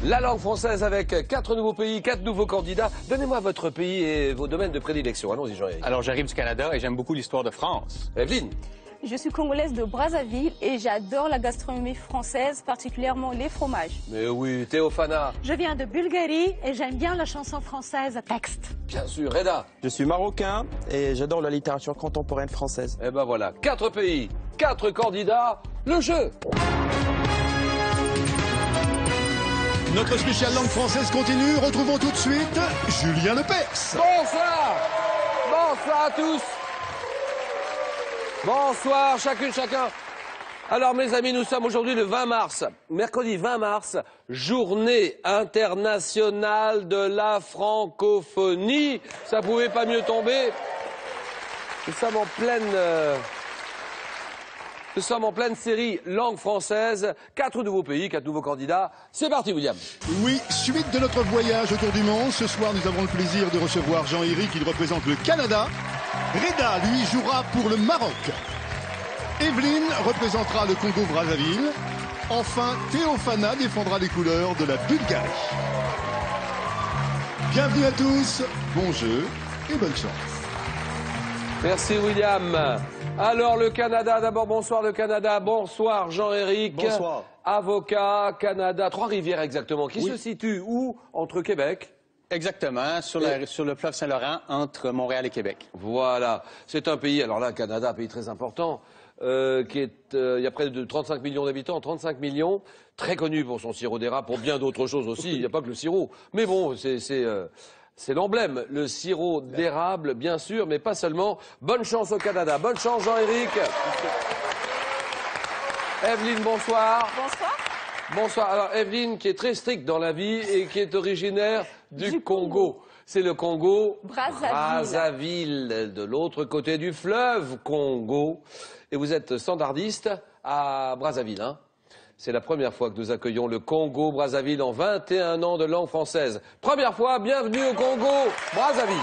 La langue française avec 4 nouveaux pays, 4 nouveaux candidats. Donnez-moi votre pays et vos domaines de prédilection. Allons-y, Jean-Éric. Alors, j'arrive du Canada et j'aime beaucoup l'histoire de France. Evelyne. Je suis congolaise de Brazzaville et j'adore la gastronomie française, particulièrement les fromages. Mais oui, Théophana. Je viens de Bulgarie et j'aime bien la chanson française à texte. Bien sûr, Reda. Je suis marocain et j'adore la littérature contemporaine française. Et ben voilà, 4 pays, 4 candidats, le jeu. Notre spéciale langue française continue. Retrouvons tout de suite Julien Lepers. Bonsoir. Bonsoir à tous. Bonsoir, chacune, chacun. Alors, mes amis, nous sommes aujourd'hui le 20 mars, mercredi 20 mars, journée internationale de la francophonie. Ça pouvait pas mieux tomber. Nous sommes en pleine série langue française. 4 nouveaux pays, 4 nouveaux candidats. C'est parti, William. Oui, suite de notre voyage autour du monde. Ce soir, nous avons le plaisir de recevoir Jean-Éric, il représente le Canada. Reda, lui, jouera pour le Maroc. Evelyne représentera le Congo-Brazzaville. Enfin, Théophana défendra les couleurs de la Bulgarie. Bienvenue à tous, bon jeu et bonne chance. Merci, William. Alors, le Canada, d'abord, bonsoir le Canada. Bonsoir, Jean-Éric. Bonsoir. Avocat, Canada, Trois-Rivières exactement. Qui se situe où? Entre Québec? Exactement, sur le fleuve Saint-Laurent, entre Montréal et Québec. Voilà. C'est un pays, alors là, Canada, un pays très important, il y a près de 35 millions d'habitants, 35 millions, très connu pour son sirop d'érable, pour bien d'autres choses aussi, il n'y a pas que le sirop. Mais bon, c'est l'emblème, le sirop d'érable, bien sûr, mais pas seulement. Bonne chance au Canada, bonne chance Jean-Éric. Evelyne, bonsoir. Bonsoir. Bonsoir. Alors, Evelyne, qui est très stricte dans la vie et qui est originaire du Congo. C'est le Congo Brazzaville, de l'autre côté du fleuve Congo. Et vous êtes standardiste à Brazzaville, hein? C'est la première fois que nous accueillons le Congo Brazzaville en 21 ans de langue française. Première fois, bienvenue au Congo Brazzaville.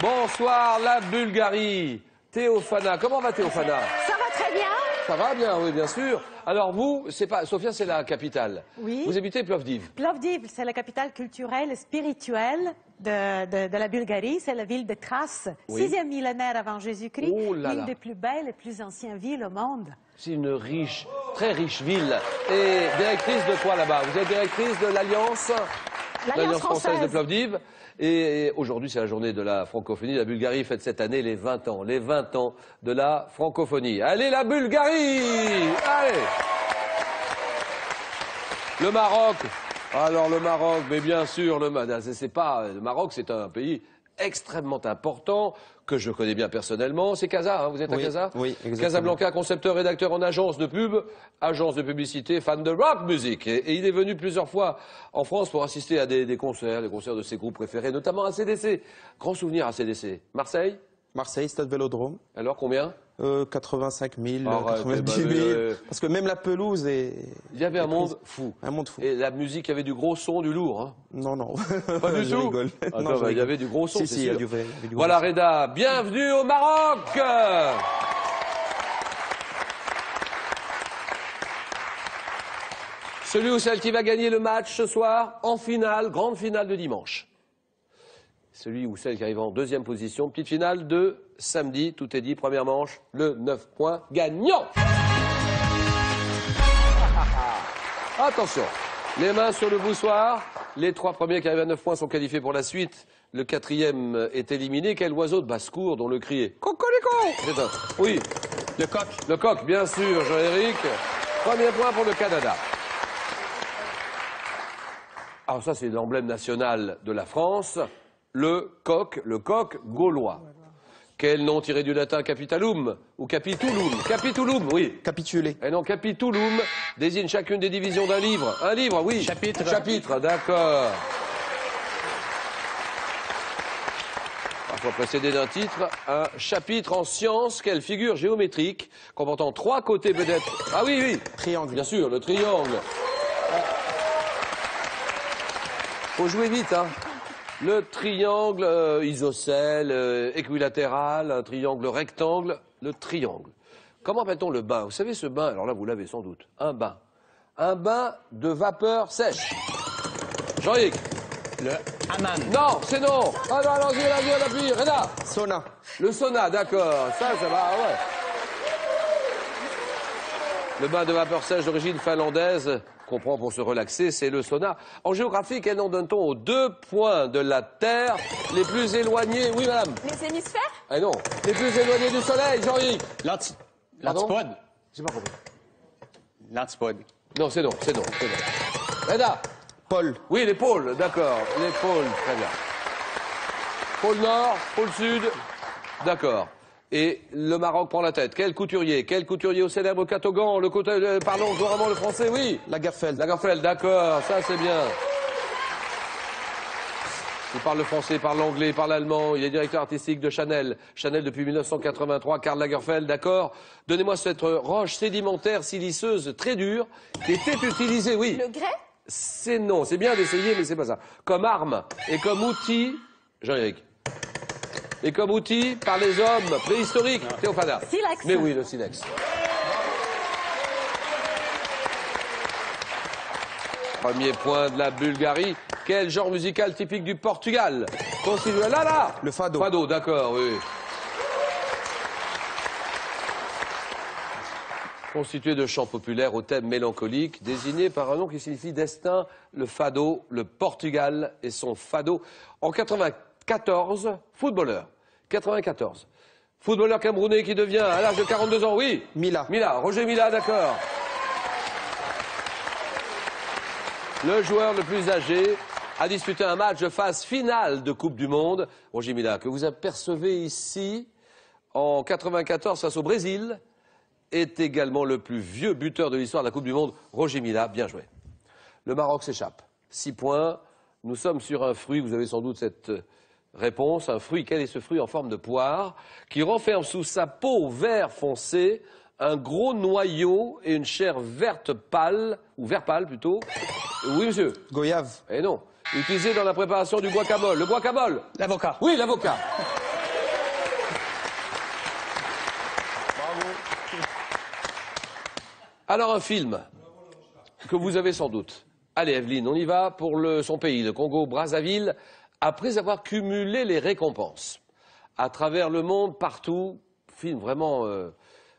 Bonsoir la Bulgarie. Théophana, comment va Théophana? Ça va très bien. Ça va bien, oui, bien sûr. Alors vous, c'est pas Sofia, c'est la capitale. Oui. Vous habitez Plovdiv. Plovdiv, c'est la capitale culturelle et spirituelle de la Bulgarie. C'est la ville de Thrace, 6e millénaire avant Jésus-Christ. Oh là là. L'une des plus belles et plus anciennes villes au monde. C'est une très riche ville. Et directrice de quoi là-bas? Vous êtes directrice de l'Alliance française de Plovdiv. Et aujourd'hui, c'est la journée de la francophonie. La Bulgarie fête cette année les 20 ans. Les 20 ans de la francophonie. Allez, la Bulgarie! Allez! Le Maroc. Alors, le Maroc, mais bien sûr, le Maroc, c'est un pays extrêmement important, que je connais bien personnellement. C'est Casa, hein, vous êtes à Casa? Oui, exactement. Casablanca, concepteur, rédacteur en agence de pub, agence de publicité, fan de rock music. Et il est venu plusieurs fois en France pour assister à des concerts, les concerts de ses groupes préférés, notamment à CDC. Grand souvenir à CDC. Marseille? Marseille, Stade Vélodrome. Alors, combien? 85 000, Arrête, 90 000. Parce que même la pelouse est... Il y avait un monde fou. Un monde fou. Et la musique, il y avait du gros son, du lourd. Hein. Non, non. Pas du Je tout. rigole. Attends, Non, je il y rigole. avait du gros son, Si, c'est si, il y a sûr. du gros Voilà, son. Reda, bienvenue au Maroc. Celui ou celle qui va gagner le match ce soir, en finale, grande finale de dimanche. Celui ou celle qui arrive en deuxième position, petite finale de samedi, tout est dit, première manche, le 9 points gagnant. Attention, les mains sur le boussoir, les 3 premiers qui arrivent à 9 points sont qualifiés pour la suite, le 4e est éliminé. Quel oiseau de basse-cour dont le cri est cocorico? C'est un... Oui, Le coq. le coq, bien sûr, Jean-Éric. Premier point pour le Canada. Alors ça, c'est l'emblème national de la France. Le coq gaulois. Quel nom tiré du latin capitalum ou capitulum? Capitulum, oui. Capitulé. Et non, capitulum désigne chacune des divisions d'un livre. Un livre, oui. Chapitre. Chapitre, d'accord. Parfois précédé d'un titre, un chapitre en sciences, quelle figure géométrique comportant 3 côtés peut-être. Ah oui, oui. Triangle. Bien sûr, le triangle. Faut jouer vite, hein. Le triangle isocèle, équilatéral, un triangle rectangle, le triangle. Comment appelle-t-on le bain? Vous savez ce bain, alors là vous l'avez sans doute, un bain. Un bain de vapeur sèche. Jean-Yves. Le hammam. Non, c'est non. Ah non, allons-y, on appuie. Reda. Sauna. Le sauna, d'accord. Ça va, ouais. Le bain de vapeur sèche d'origine finlandaise, qu'on prend pour se relaxer, c'est le sauna. En géographie, quel nom donne-t-on aux 2 points de la Terre les plus éloignés? Oui, madame. Les hémisphères? Ah non. Les plus éloignés du Soleil, Jean-Yves. L'antipode. J'ai pas compris. L'antipode. Non, c'est non. Reda. Paul. Oui, les pôles, d'accord. Les pôles, très bien. Pôle Nord, pôle Sud, d'accord. Et le Maroc prend la tête. Quel couturier au célèbre Catogan, parlons couramment le français, oui. Lagerfeld. Lagerfeld, d'accord, ça c'est bien. Il parle le français, il parle l'anglais, il parle l'allemand, il est directeur artistique de Chanel. Chanel depuis 1983, Karl Lagerfeld, d'accord. Donnez-moi cette roche sédimentaire siliceuse très dure qui était utilisée, oui. Le grès? C'est non, c'est bien d'essayer, mais c'est pas ça. Comme arme et comme outil, Jean-Éric. Et comme outil par les hommes préhistoriques, Théophana. Silex. Mais oui, le silex. Premier point de la Bulgarie. Quel genre musical typique du Portugal? Constitué là. Le fado. Fado, d'accord, oui. Constitué de chants populaires au thème mélancolique, désigné par un nom qui signifie destin, le fado, le Portugal et son fado. En 94, footballeur. 94. Footballeur camerounais qui devient, à l'âge de 42 ans, oui. Mila. Roger Mila, d'accord. Le joueur le plus âgé a disputé un match de phase finale de Coupe du Monde. Roger Mila, que vous apercevez ici, en 94 face au Brésil, est également le plus vieux buteur de l'histoire de la Coupe du Monde. Roger Mila, bien joué. Le Maroc s'échappe. 6 points. Nous sommes sur un fruit, vous avez sans doute cette réponse. Un fruit, quel est ce fruit en forme de poire, qui renferme sous sa peau vert foncé un gros noyau et une chair verte pâle, ou vert pâle plutôt. Oui, monsieur. Goyave. Eh non. Utilisé dans la préparation du guacamole. Le guacamole. L'avocat. Oui, l'avocat. Alors un film que vous avez sans doute. Allez Evelyne, on y va pour son pays, le Congo-Brazzaville, après avoir cumulé les récompenses à travers le monde, partout. Film vraiment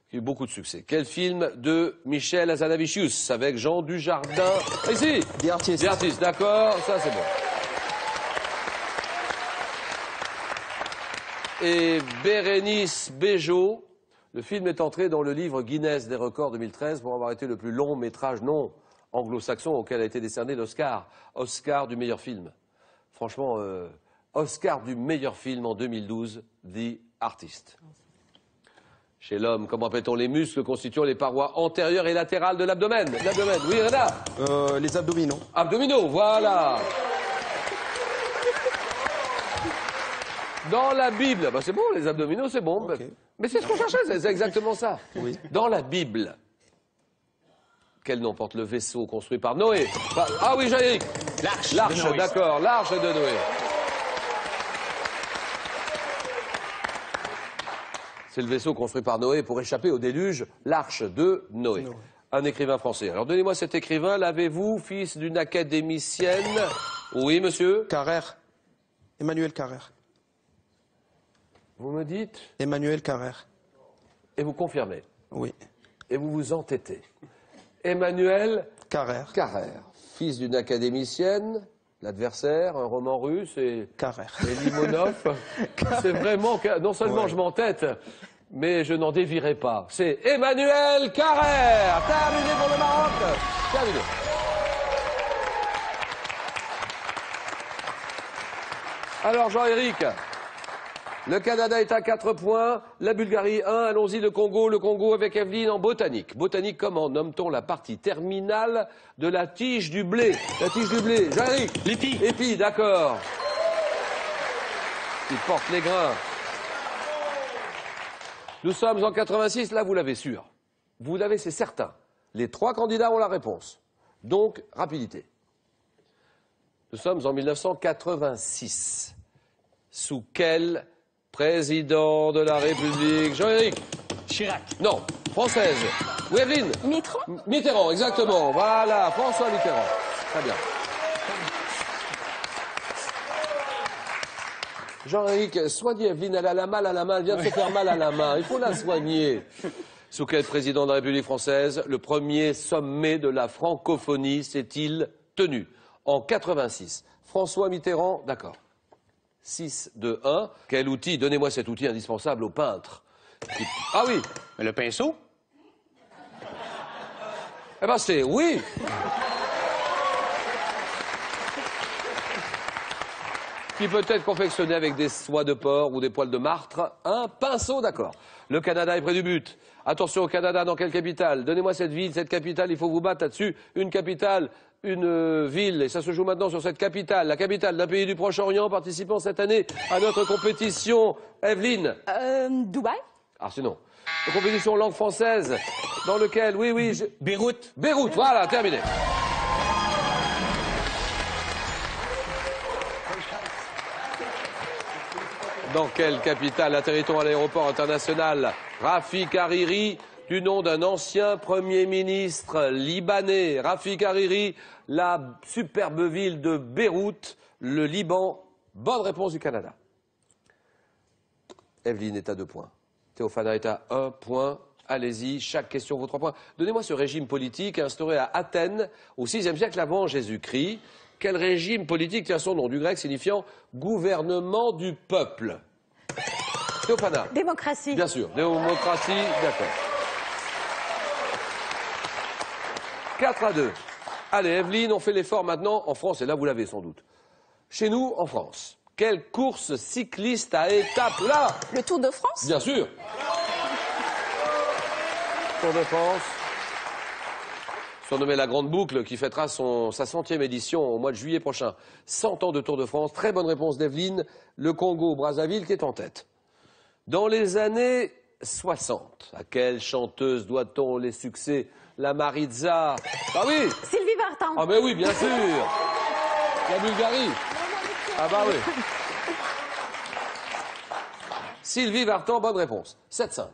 qui a eu beaucoup de succès. Quel film de Michel Hazanavicius avec Jean Dujardin? Ici. The Artist. The Artist, d'accord, ça c'est bon. Et Bérénice Bejo. Le film est entré dans le livre Guinness des records 2013 pour avoir été le plus long métrage non anglo-saxon auquel a été décerné l'Oscar. Oscar du meilleur film. Franchement, Oscar du meilleur film en 2012, The Artist. Chez l'homme, comment appelle-t-on les muscles constituant les parois antérieures et latérales de l'abdomen? L'abdomen, oui, Reda. Les abdominaux. Abdominaux, voilà. Dans la Bible, bah c'est bon, les abdominaux, c'est bon. Okay. Mais c'est ce qu'on cherchait, c'est exactement ça. Oui. Dans la Bible, quel nom porte le vaisseau construit par Noé? Ah oui, Jean-Éric. L'arche. L'arche, d'accord, l'arche de Noé. C'est le vaisseau construit par Noé pour échapper au déluge, l'arche de Noé. Un écrivain français. Alors donnez-moi cet écrivain, l'avez-vous, fils d'une académicienne? Oui, monsieur. Carrère. Emmanuel Carrère. Vous me dites? Emmanuel Carrère. Et vous confirmez? Oui. Et vous vous entêtez? Emmanuel Carrère. Carrère, fils d'une académicienne, l'adversaire, un roman russe et Carrère. Limonov. C'est vraiment que non seulement Ouais. je m'entête, mais je n'en dévierai pas. C'est Emmanuel Carrère. Terminé pour le Maroc. Terminé. Alors Jean-Éric, le Canada est à 4 points, la Bulgarie 1, allons-y le Congo avec Evelyne en botanique. Botanique, comment nomme-t-on la partie terminale de la tige du blé? La tige du blé, Jean-Éric. L'épi. Épi, d'accord. Il porte les grains. Nous sommes en 86, là vous l'avez sûr. Vous l'avez, c'est certain. Les 3 candidats ont la réponse. Donc, rapidité. Nous sommes en 1986. Sous quel président de la République? Jean-Éric? Chirac. Non. française. Oui, Evelyne? Mitterrand. Mitterrand, exactement. Voilà, François Mitterrand. Très bien. Jean-Éric, soignez Evelyne, elle a la mal à la main, elle vient de se faire mal à la main. Il faut la soigner. Sous quel président de la République française le premier sommet de la francophonie s'est-il tenu? En 86. François Mitterrand, d'accord. 6, 2, 1. Quel outil? Donnez-moi cet outil indispensable aux peintres. Ah oui. Mais le pinceau? Eh ben c'est oui. Qui peut être confectionné avec des soies de porc ou des poils de martre. Un pinceau, d'accord. Le Canada est près du but. Attention au Canada, dans quelle capitale? Donnez-moi cette ville, cette capitale, il faut vous battre là-dessus. Une capitale, une ville, et ça se joue maintenant sur cette capitale. La capitale d'un pays du Proche-Orient participant cette année à notre compétition. Evelyne? Dubaï. Ah, sinon. Une compétition langue française, dans lequel, oui, Beyrouth. Beyrouth, voilà, terminé. Dans quelle capitale atterrit-on à l'aéroport international Rafik Hariri, du nom d'un ancien Premier ministre libanais. Rafik Hariri, la superbe ville de Beyrouth, le Liban. Bonne réponse du Canada. Evelyne est à 2 points. Théophana est à 1 point. Allez-y, chaque question vaut 3 points. Donnez-moi ce régime politique instauré à Athènes au VIe siècle avant Jésus-Christ. Quel régime politique tient son nom du grec signifiant gouvernement du peuple? Théophana. Démocratie. Bien sûr, démocratie, d'accord. 4-2. Allez, Evelyne, on fait l'effort maintenant en France, et là vous l'avez sans doute. Chez nous, en France, quelle course cycliste à étapes là? Le Tour de France. Bien sûr. Tour de France. Surnommé la Grande Boucle, qui fêtera sa 100e édition au mois de juillet prochain. 100 ans de Tour de France. Très bonne réponse d'Evelyne. Le Congo-Brazzaville qui est en tête. Dans les années 60, à quelle chanteuse doit-on les succès? La Maritza. Ah oui. Sylvie Vartan. Ah mais oui, bien sûr. La Bulgarie. Ah bah oui. Sylvie Vartan, bonne réponse. 7-5.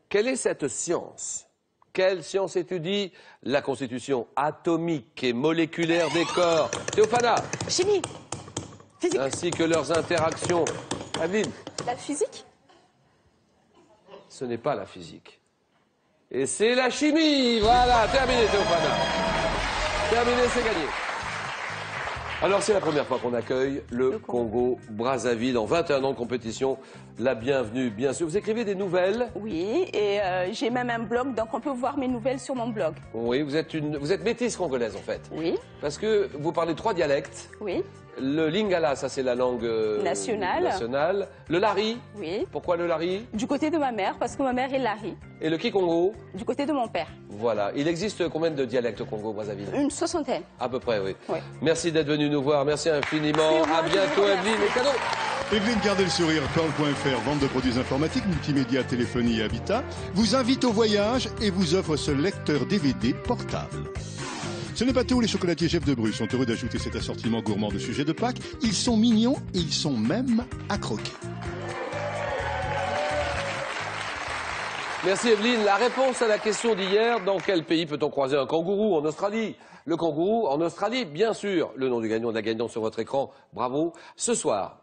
Quelle est cette science? Quelle science étudie la constitution atomique et moléculaire des corps? Théophana. Chimie. Physique. Ainsi que leurs interactions. Evelyne. La physique. Ce n'est pas la physique. Et c'est la chimie. Voilà, terminé Théophana. Terminé, c'est gagné. Alors c'est la première fois qu'on accueille le Congo-Brazzaville en 21 ans de compétition. La bienvenue, bien sûr. Vous écrivez des nouvelles? Oui, et j'ai même un blog, donc on peut voir mes nouvelles sur mon blog. Oui, vous êtes métisse congolaise en fait. Oui. Parce que vous parlez 3 dialectes. Oui. Le lingala, ça c'est la langue nationale. Le lari. Oui. Pourquoi le lari? Du côté de ma mère, parce que ma mère est lari. Et le kikongo? Du côté de mon père. Voilà. Il existe combien de dialectes au Congo-Brazzaville? Une 60aine. À peu près, oui. Oui. Merci d'être venu nous voir. Merci infiniment. À bientôt, Evelyne. Les cadeaux. Evelyne, gardez le sourire. Pearl.fr, vente de produits informatiques, multimédia, téléphonie et habitat, vous invite au voyage et vous offre ce lecteur DVD portable. Ce n'est pas tout, les chocolatiers Jeff de Bru sont heureux d'ajouter cet assortiment gourmand de sujets de Pâques. Ils sont mignons et ils sont même à croquer. Merci Evelyne. La réponse à la question d'hier, dans quel pays peut-on croiser un kangourou? En Australie. Le kangourou en Australie, bien sûr. Le nom du gagnant, de la gagnante sur votre écran, bravo. Ce soir,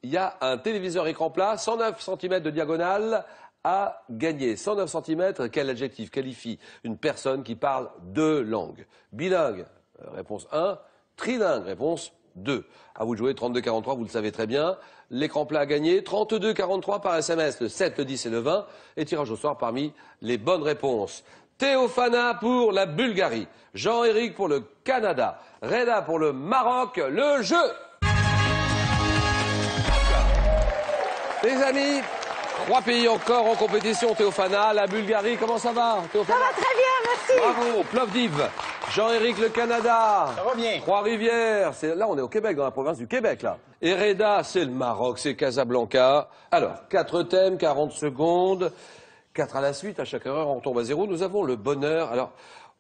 il y a un téléviseur écran plat, 109 cm de diagonale, à gagner. 109 cm, quel adjectif qualifie une personne qui parle 2 langues? Bilingue, réponse 1. Trilingue, réponse 2. À vous de jouer, 32-43, vous le savez très bien. L'écran plat à gagner, 32-43 par SMS, le 7, le 10 et le 20. Et tirage au soir parmi les bonnes réponses. Théophana pour la Bulgarie. Jean-Éric pour le Canada. Reda pour le Maroc. Le jeu. Les amis, 3 pays encore en compétition. Théophana, la Bulgarie, comment ça va Théophana? Ça va très bien, merci. Bravo, Plovdiv. Jean-Éric, le Canada. Ça va bien. Trois-Rivières. Là, on est au Québec, dans la province du Québec, là. Et Reda, c'est le Maroc, c'est Casablanca. Alors, 4 thèmes, 40 secondes. 4 à la suite, à chaque heure, on retombe à 0. Nous avons le bonheur. Alors,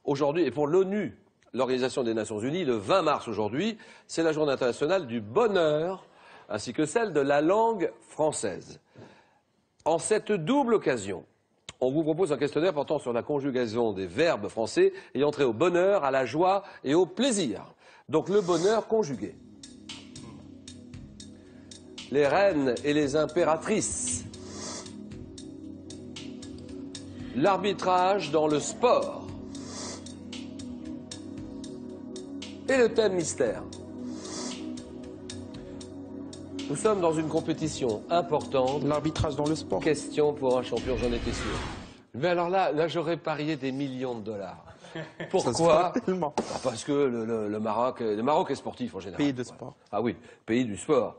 aujourd'hui, et pour l'ONU, l'Organisation des Nations Unies, le 20 mars aujourd'hui, c'est la journée internationale du bonheur, ainsi que celle de la langue française. En cette double occasion, On vous propose un questionnaire portant sur la conjugaison des verbes français ayant trait au bonheur, à la joie et au plaisir. Donc le bonheur conjugué. Les reines et les impératrices. L'arbitrage dans le sport. Et le thème mystère. Nous sommes dans une compétition importante. L'arbitrage dans le sport. Question pour un champion, j'en étais sûr. Mais alors là j'aurais parié des millions de dollars. Pourquoi? Parce que le Maroc est sportif en général. Pays de sport. Ah oui, pays du sport.